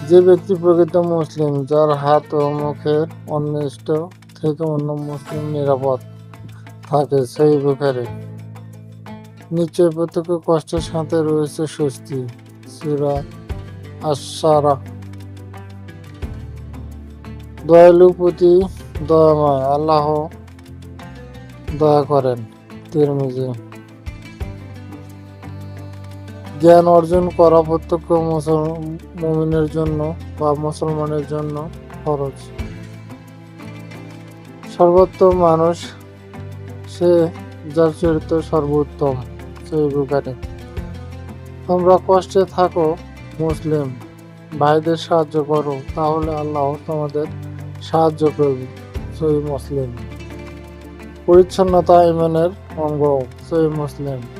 যে ব্যক্তি প্রকৃত মুসলিম, যার হাত ও মুখের অনিষ্ট থেকে অন্য মুসলিম নিরাপদ থাকে, সেই বুখারী। নিশ্চয় প্রত্যেক কষ্টের সাথে রয়েছে স্বস্তি। সূরা আশ-শারা। দয়ালু প্রতি দয়াময়, আল্লাহ দয়া করেন। তিরমিজি। জ্ঞান অর্জন করা প্রত্যেক মুমিনের জন্য বা মুসলমানের জন্য ফরজ। সর্বোত্তম মানুষ সে যার চরিত্র সর্বোত্তম। সহিহ বুখারী। তোমরা কষ্টে থাকো মুসলিম ভাইদের সাহায্য করো, তাহলে আল্লাহ তোমাদের সাহায্য করবে। সহিহ মুসলিম। পরিচ্ছন্নতা ঈমানের অঙ্গ। সহিহ মুসলিম।